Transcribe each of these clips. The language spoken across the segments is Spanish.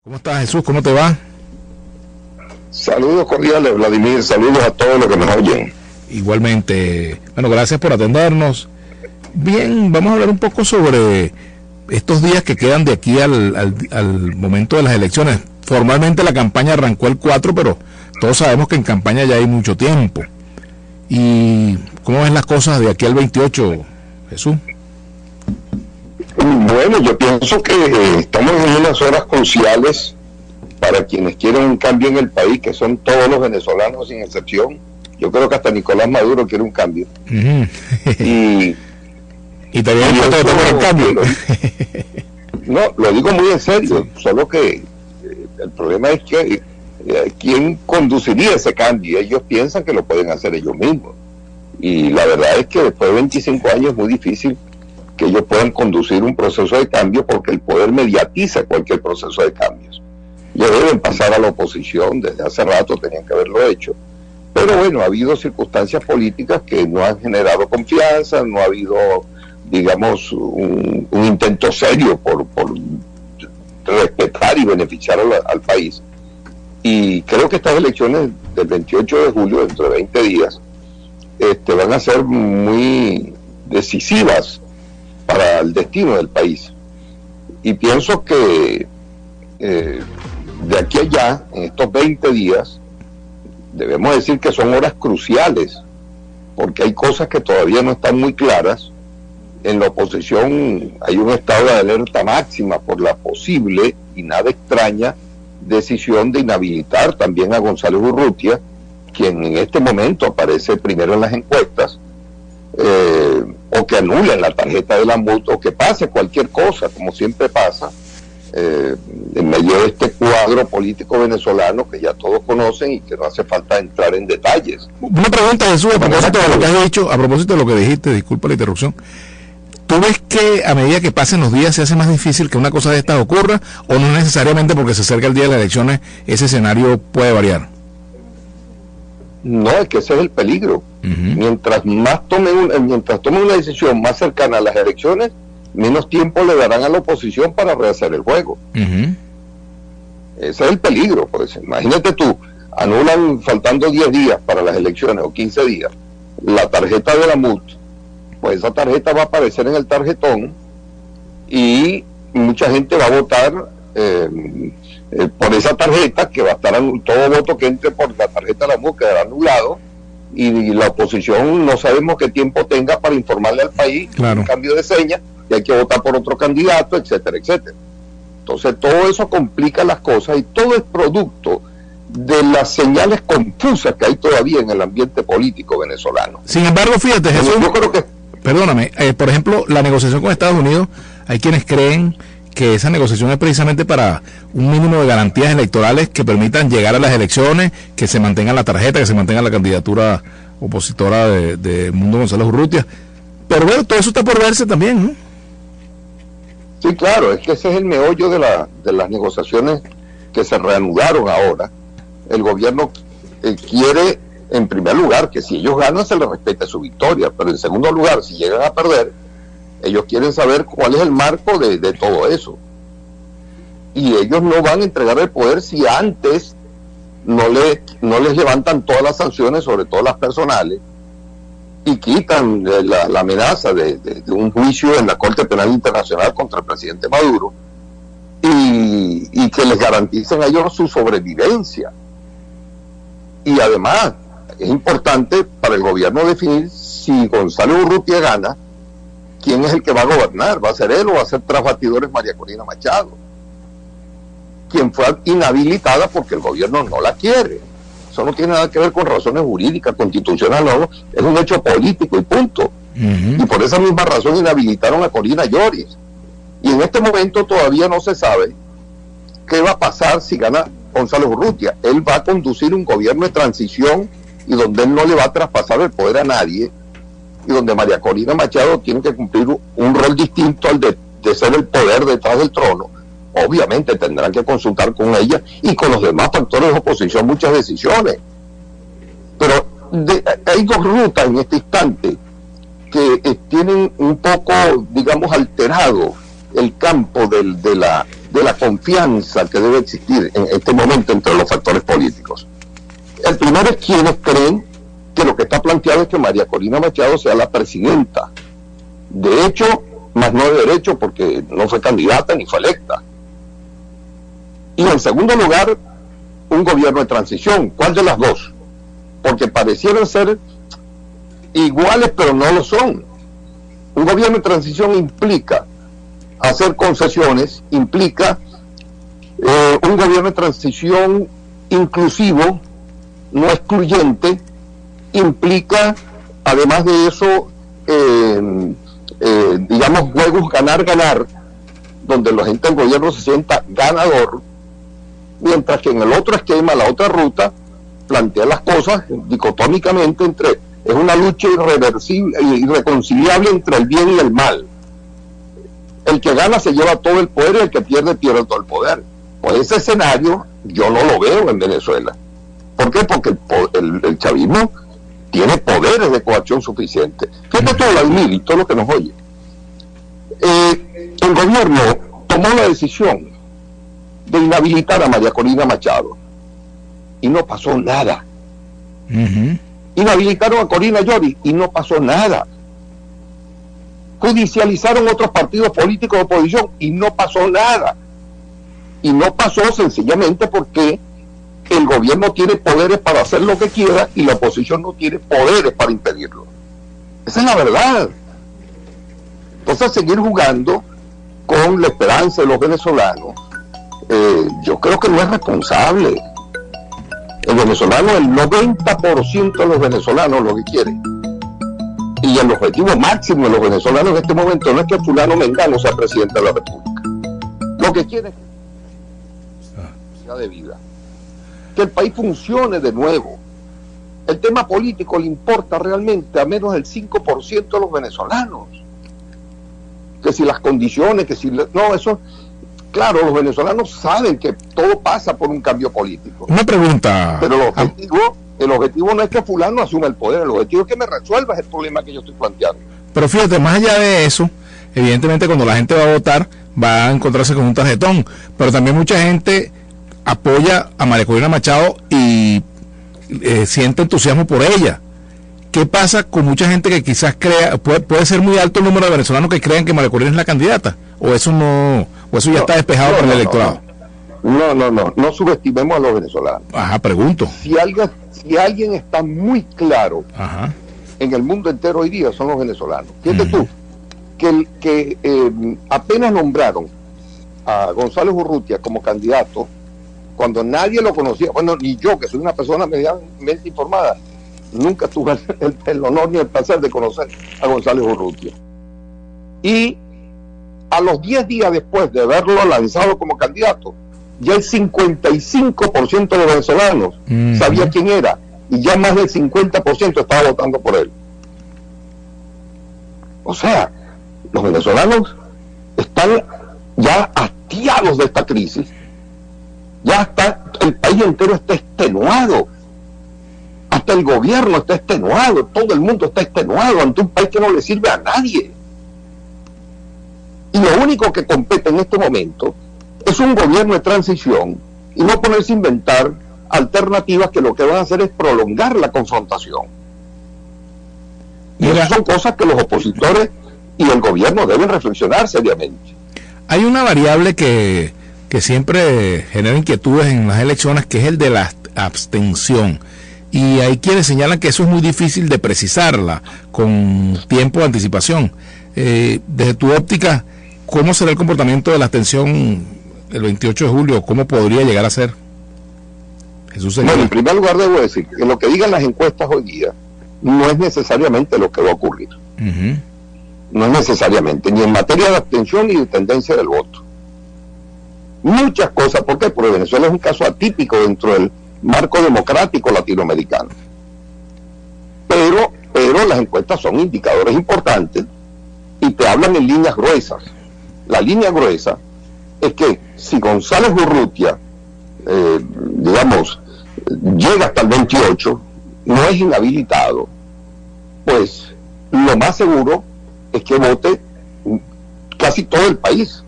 ¿Cómo estás, Jesús? ¿Cómo te va? Saludos cordiales, Vladimir, saludos a todos los que nos oyen. Igualmente. Bueno, gracias por atendernos. Bien, vamos a hablar un poco sobre estos días que quedan de aquí al momento de las elecciones. Formalmente la campaña arrancó el 4, pero todos sabemos que en campaña ya hay mucho tiempo. ¿Y cómo ven las cosas de aquí al 28, Jesús? Bueno, yo pienso que estamos en unas horas cruciales para quienes quieren un cambio en el país, que son todos los venezolanos sin excepción. Yo creo que hasta Nicolás Maduro quiere un cambio. Y también el cambio. No, lo digo muy en serio, solo que el problema es que ¿quién conduciría ese cambio? Ellos piensan que lo pueden hacer ellos mismos. Y la verdad es que después de 25 años es muy difícil que ellos puedan conducir un proceso de cambio, porque el poder mediatiza cualquier proceso de cambios. Ellos deben pasar a la oposición, desde hace rato tenían que haberlo hecho. Pero bueno, ha habido circunstancias políticas que no han generado confianza, no ha habido, digamos, un intento serio por respetar y beneficiar al país. Y creo que estas elecciones del 28 de julio, dentro de 20 días, van a ser muy decisivas para el destino del país. Y pienso que de aquí a allá, en estos 20 días, debemos decir que son horas cruciales, porque hay cosas que todavía no están muy claras. En la oposición hay un estado de alerta máxima por la posible, y nada extraña, decisión de inhabilitar también a González Urrutia, quien en este momento aparece primero en las encuestas, o que anulen la tarjeta de la multa, o que pase cualquier cosa, como siempre pasa, en medio de este cuadro político venezolano que ya todos conocen y que no hace falta entrar en detalles. Una pregunta, Jesús, a propósito de lo que has dicho, a propósito de lo que dijiste, disculpa la interrupción. ¿Tú ves que a medida que pasen los días se hace más difícil que una cosa de estas ocurra, o no necesariamente porque se acerca el día de las elecciones ese escenario puede variar? No, es que ese es el peligro. Mientras tomen una decisión más cercana a las elecciones, menos tiempo le darán a la oposición para rehacer el juego. Ese es el peligro. Pues imagínate tú, anulan faltando 10 días para las elecciones o 15 días la tarjeta de la MUT, pues esa tarjeta va a aparecer en el tarjetón y mucha gente va a votar por esa tarjeta, que va a estar todo voto que entre por la tarjeta de la MUT quedará anulado, y la oposición no sabemos qué tiempo tenga para informarle al país, un cambio de seña, y hay que votar por otro candidato, etcétera, etcétera. Entonces todo eso complica las cosas, y todo es producto de las señales confusas que hay todavía en el ambiente político venezolano. Sin embargo, fíjate, Jesús, yo creo que, perdóname, por ejemplo, la negociación con Estados Unidos, hay quienes creen que esa negociación es precisamente para un mínimo de garantías electorales que permitan llegar a las elecciones, que se mantenga la tarjeta, que se mantenga la candidatura opositora de Mundo González Urrutia. Pero bueno, todo eso está por verse también, ¿no? Sí, claro, es que ese es el meollo de las negociaciones que se reanudaron ahora. El gobierno quiere, en primer lugar, que si ellos ganan se les respete su victoria, pero en segundo lugar, si llegan a perder, ellos quieren saber cuál es el marco de todo eso. Y ellos no van a entregar el poder si antes no les levantan todas las sanciones, sobre todo las personales, y quitan la amenaza de un juicio en la Corte Penal Internacional contra el presidente Maduro, y que les garanticen a ellos su sobrevivencia. Y además es importante para el gobierno definir, si González Urrutia gana, quién es el que va a gobernar. ¿Va a ser él o va a ser tras bastidores María Corina Machado, quien fue inhabilitada porque el gobierno no la quiere? Eso no tiene nada que ver con razones jurídicas, constitucionales, no, es un hecho político y punto. Y por esa misma razón inhabilitaron a Corina Lloris. Y en este momento todavía no se sabe qué va a pasar si gana González Urrutia. Él va a conducir un gobierno de transición, y donde él no le va a traspasar el poder a nadie, y donde María Corina Machado tiene que cumplir un rol distinto al de ser el poder detrás del trono. Obviamente tendrán que consultar con ella y con los demás factores de oposición muchas decisiones. Pero hay dos rutas en este instante que tienen un poco, digamos, alterado el campo de de la confianza que debe existir en este momento entre los factores políticos. El primero es quienes creen que lo que está planteado es que María Corina Machado sea la presidenta. De hecho, más no de derecho, porque no fue candidata ni fue electa. Y en segundo lugar, un gobierno de transición. ¿Cuál de las dos? Porque parecieran ser iguales, pero no lo son. Un gobierno de transición implica hacer concesiones, implica un gobierno de transición inclusivo, no excluyente, implica, además de eso, digamos, juegos ganar-ganar, donde la gente del gobierno se sienta ganador, mientras que en el otro esquema, la otra ruta, plantea las cosas dicotómicamente entre, es una lucha irreversible, irreconciliable entre el bien y el mal. El que gana se lleva todo el poder y el que pierde todo el poder. Pues ese escenario yo no lo veo en Venezuela. ¿Por qué? Porque el chavismo tiene poderes de coacción suficientes. Fíjate todo, Vladimir, y todo lo que nos oye. El gobierno tomó la decisión de inhabilitar a María Corina Machado y no pasó nada. Inhabilitaron a Corina Llori y no pasó nada. Judicializaron otros partidos políticos de oposición y no pasó nada. Y no pasó sencillamente porque el gobierno tiene poderes para hacer lo que quiera y la oposición no tiene poderes para impedirlo. Esa es la verdad. Entonces, seguir jugando con la esperanza de los venezolanos, yo creo que no es responsable. El venezolano, el 90% de los venezolanos lo que quieren, y el objetivo máximo de los venezolanos en este momento no es que fulano mengano sea presidente de la República. Lo que quieren es de vida, que el país funcione de nuevo. El tema político le importa realmente a menos del 5% de los venezolanos. Que si las condiciones, que si... No, eso... Claro, los venezolanos saben que todo pasa por un cambio político. Una pregunta. Pero el objetivo no es que fulano asuma el poder, el objetivo es que me resuelvas el problema que yo estoy planteando. Pero fíjate, más allá de eso, evidentemente cuando la gente va a votar, va a encontrarse con un tarjetón, pero también mucha gente apoya a María Corina Machado y siente entusiasmo por ella. ¿Qué pasa con mucha gente que quizás crea, puede ser muy alto el número de venezolanos que crean que María Corina es la candidata? ¿O eso no, o eso ya está despejado por el electorado? No subestimemos a los venezolanos. Ajá, pregunto. Si alguien está muy claro en el mundo entero hoy día, son los venezolanos. Fíjate tú, que apenas nombraron a González Urrutia como candidato, cuando nadie lo conocía, bueno, ni yo, que soy una persona medianamente informada, nunca tuve el honor ni el placer de conocer a González Urrutia. Y a los 10 días después de haberlo lanzado como candidato, ya el 55% de los venezolanos sabía quién era, y ya más del 50% estaba votando por él. O sea, los venezolanos están ya hastiados de esta crisis, ya está, el país entero está extenuado, hasta el gobierno está extenuado, todo el mundo está extenuado ante un país que no le sirve a nadie. Y lo único que compete en este momento es un gobierno de transición y no ponerse a inventar alternativas que lo que van a hacer es prolongar la confrontación. Y esas son cosas que los opositores y el gobierno deben reflexionar seriamente. Hay una variable que siempre genera inquietudes en las elecciones, que es el de la abstención. Y hay quienes señalan que eso es muy difícil de precisarla con tiempo de anticipación. Desde tu óptica, ¿cómo será el comportamiento de la abstención el 28 de julio? ¿Cómo podría llegar a ser? Jesús. Bueno, en primer lugar debo decir que lo que digan las encuestas hoy día no es necesariamente lo que va a ocurrir. No es necesariamente, ni en materia de abstención ni de tendencia del voto. Muchas cosas, ¿por qué? Porque Venezuela es un caso atípico dentro del marco democrático latinoamericano. Pero las encuestas son indicadores importantes y te hablan en líneas gruesas. La línea gruesa es que si González Urrutia, digamos, llega hasta el 28, no es inhabilitado, pues lo más seguro es que vote casi todo el país.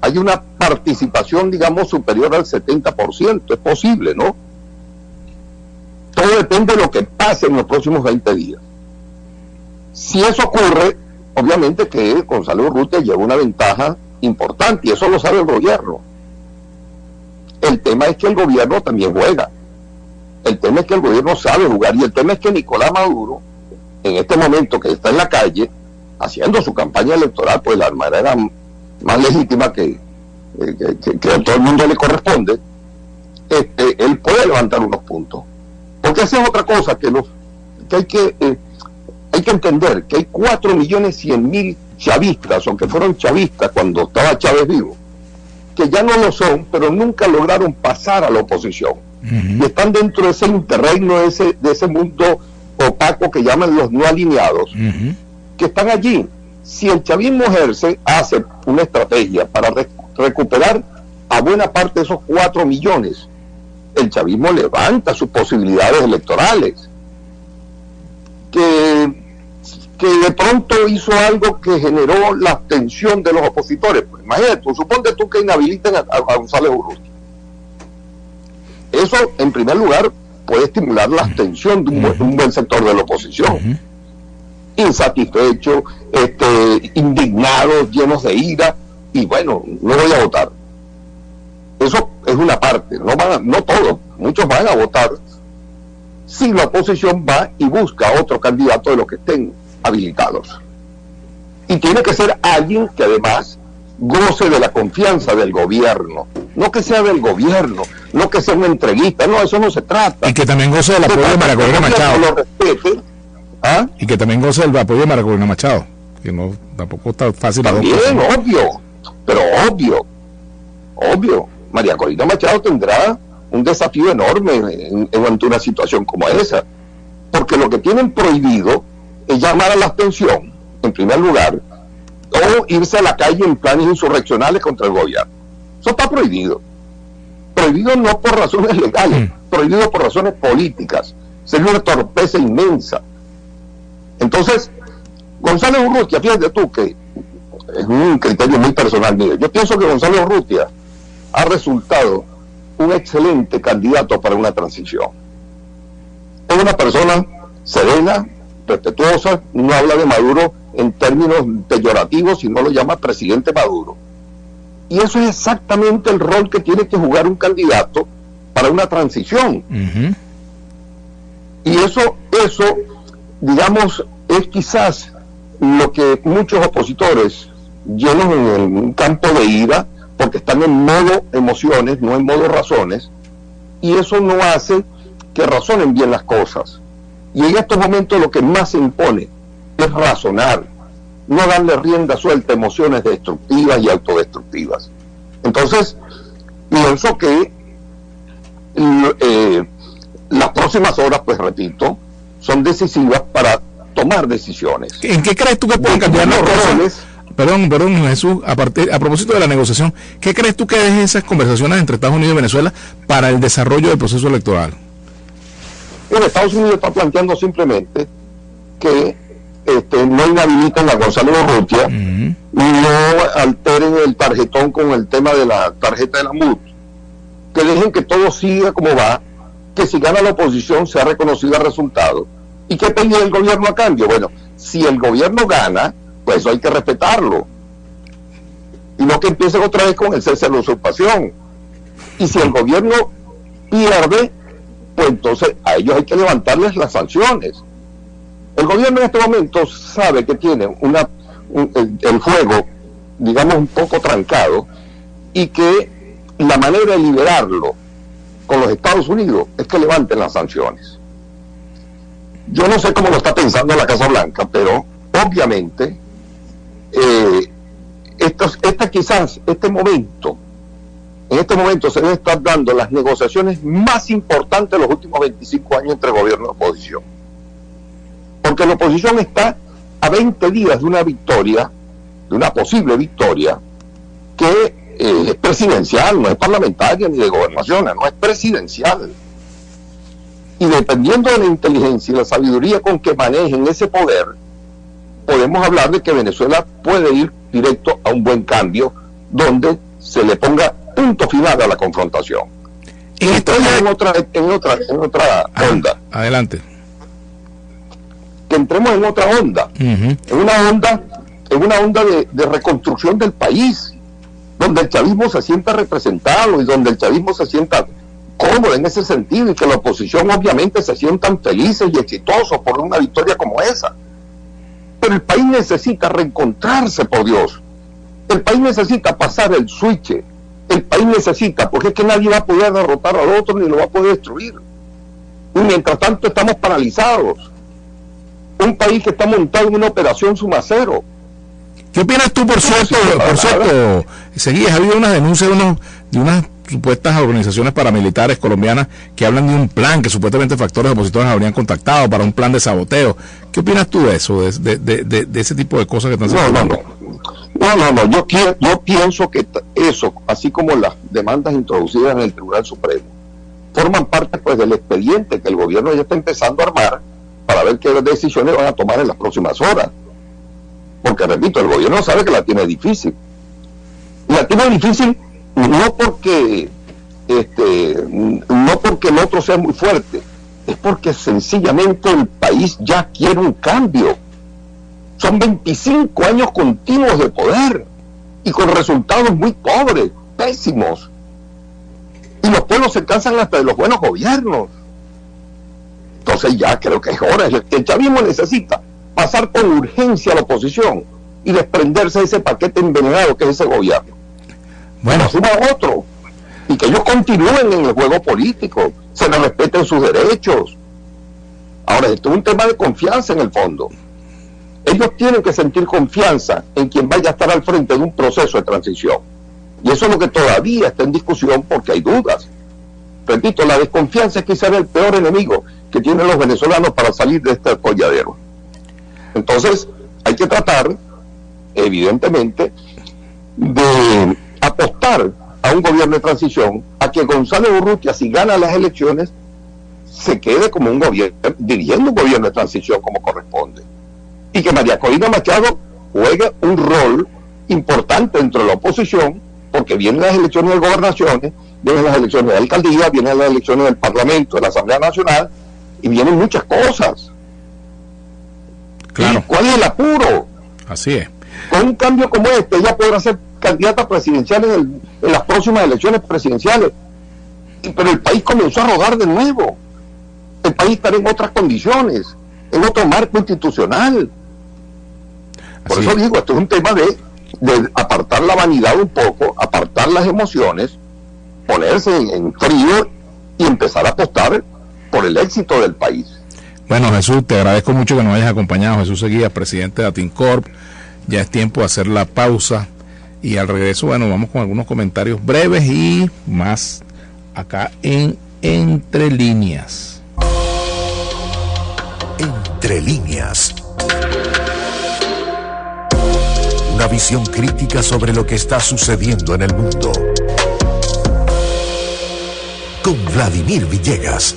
hay una participación, digamos, superior al 70%. Es posible, ¿no? Todo depende de lo que pase en los próximos 20 días. Si eso ocurre, obviamente que Gonzalo Urrutia lleva una ventaja importante, y eso lo sabe el gobierno. El tema es que el gobierno también juega. El tema es que el gobierno sabe jugar, y el tema es que Nicolás Maduro, en este momento que está en la calle, haciendo su campaña electoral, pues la manera más legítima que a todo el mundo le corresponde, él puede levantar unos puntos. Porque esa es otra cosa que hay que entender, que hay 4.100.000 chavistas, o que fueron chavistas cuando estaba Chávez vivo, que ya no lo son, pero nunca lograron pasar a la oposición. Y están dentro de ese interregno, de ese mundo opaco que llaman los no alineados, que están allí. Si el chavismo hace una estrategia para recuperar a buena parte de esos 4 millones, el chavismo levanta sus posibilidades electorales. Que de pronto hizo algo que generó la abstención de los opositores. Pues imagínate, suponte tú que inhabiliten a Gonzalo Urrutia. Eso, en primer lugar, puede estimular la abstención de un buen sector de la oposición. Insatisfechos, indignados, llenos de ira, y bueno, no voy a votar. Eso es una parte, no todos, muchos van a votar si la oposición va y busca otro candidato de los que estén habilitados. Y tiene que ser alguien que además goce de la confianza del gobierno, no que sea del gobierno, no que sea una entrevista, no, eso no se trata. Y que también goce del apoyo de María Corina Machado. Lo respete, ¿ah? Y que también goce del apoyo de María Corina Machado, que no tampoco está fácil. También, obvio. María Corina Machado tendrá un desafío enorme ante una situación como esa, porque lo que tienen prohibido es llamar a la abstención, en primer lugar, o irse a la calle en planes insurreccionales contra el gobierno. Eso está prohibido. Prohibido no por razones legales, prohibido por razones políticas. Sería una torpeza inmensa. Entonces, Gonzalo Urrutia, fíjate tú que es un criterio muy personal mío. Yo pienso que Gonzalo Urrutia ha resultado un excelente candidato para una transición. Es una persona serena, respetuosa, no habla de Maduro en términos peyorativos, sino lo llama presidente Maduro. Y eso es exactamente el rol que tiene que jugar un candidato para una transición. Y eso, digamos, es quizás lo que muchos opositores llenos en un campo de ira, porque están en modo emociones, no en modo razones, y eso no hace que razonen bien las cosas. Y en estos momentos lo que más se impone es razonar, no darle rienda suelta a emociones destructivas y autodestructivas. Entonces, pienso que las próximas horas, pues repito, son decisivas para tomar decisiones. ¿En qué crees tú que pueden cambiar las cosas? Perdón, Jesús, a propósito de la negociación, ¿qué crees tú que dejen esas conversaciones entre Estados Unidos y Venezuela para el desarrollo del proceso electoral? Bueno, Estados Unidos está planteando simplemente que no inhabiliten a Gonzalo Urrutia, no alteren el tarjetón con el tema de la tarjeta de la MUD, que dejen que todo siga como va, que si gana la oposición sea reconocido el resultado, y que pedir el gobierno a cambio. Bueno, si el gobierno gana, pues eso hay que respetarlo, y no que empiecen otra vez con el cese de la usurpación. Y si el gobierno pierde, pues entonces a ellos hay que levantarles las sanciones. El gobierno en este momento sabe que tiene el juego, digamos, un poco trancado, y que la manera de liberarlo con los Estados Unidos es que levanten las sanciones. Yo no sé cómo lo está pensando la Casa Blanca, pero obviamente en este momento se deben estar dando las negociaciones más importantes de los últimos 25 años entre gobierno y oposición. Porque la oposición está a 20 días de una victoria, de una posible victoria, que es presidencial, no es parlamentaria ni de gobernación, no es presidencial. Y dependiendo de la inteligencia y la sabiduría con que manejen ese poder, podemos hablar de que Venezuela puede ir directo a un buen cambio, donde se le ponga punto final a la confrontación. Y entonces en otra onda. Adelante. Que entremos en otra onda, en una onda de reconstrucción del país, donde el chavismo se sienta representado y donde el chavismo se sienta cómodo en ese sentido, y que la oposición obviamente se sientan felices y exitosos por una victoria como esa. Pero el país necesita reencontrarse, por Dios. El país necesita pasar el switch. El país necesita, porque es que nadie va a poder derrotar al otro ni lo va a poder destruir. Y mientras tanto estamos paralizados. Un país que está montado en una operación suma cero. ¿Qué opinas tú, por cierto, Seguías, ha habido unas denuncias de unas supuestas organizaciones paramilitares colombianas que hablan de un plan que supuestamente factores opositores habrían contactado para un plan de saboteo? ¿Qué opinas tú de eso, de ese tipo de cosas que están sucediendo? No, yo pienso que eso, así como las demandas introducidas en el Tribunal Supremo, forman parte pues del expediente que el gobierno ya está empezando a armar para ver qué decisiones van a tomar en las próximas horas. Porque, repito, el gobierno sabe que la tiene difícil. Y la tiene difícil no porque el otro sea muy fuerte, es porque sencillamente el país ya quiere un cambio. Son 25 años continuos de poder y con resultados muy pobres, pésimos. Y los pueblos se cansan hasta de los buenos gobiernos. Entonces ya creo que es hora. El chavismo necesita pasar con urgencia a la oposición y desprenderse de ese paquete envenenado que es ese gobierno. Bueno, suma otro, y que ellos continúen en el juego político, se les respeten sus derechos. Ahora, esto es un tema de confianza en el fondo. Ellos tienen que sentir confianza en quien vaya a estar al frente de un proceso de transición. Y eso es lo que todavía está en discusión porque hay dudas. Repito, la desconfianza es quizás el peor enemigo que tienen los venezolanos para salir de este atolladero. Entonces, hay que tratar, evidentemente, de apostar a un gobierno de transición, a que González Urrutia, si gana las elecciones, se quede como un gobierno, dirigiendo un gobierno de transición como corresponde. Y que María Corina Machado juegue un rol importante dentro de la oposición, porque vienen las elecciones de gobernaciones, vienen las elecciones de alcaldía, vienen las elecciones del Parlamento, de la Asamblea Nacional, y vienen muchas cosas. Claro. ¿Y cuál es el apuro? Así es. Con un cambio como este, ella podrá ser candidata presidencial en las próximas elecciones presidenciales. Pero el país comenzó a rodar de nuevo. El país estará en otras condiciones, en otro marco institucional. Por eso digo, esto es un tema de apartar la vanidad un poco, apartar las emociones, ponerse en frío y empezar a apostar por el éxito del país. Bueno, Jesús, te agradezco mucho que nos hayas acompañado. Jesús Seguías, presidente de Atincorp. Ya es tiempo de hacer la pausa y al regreso, bueno, vamos con algunos comentarios breves y más acá en Entre Líneas. Entre Líneas. Una visión crítica sobre lo que está sucediendo en el mundo. Con Vladimir Villegas.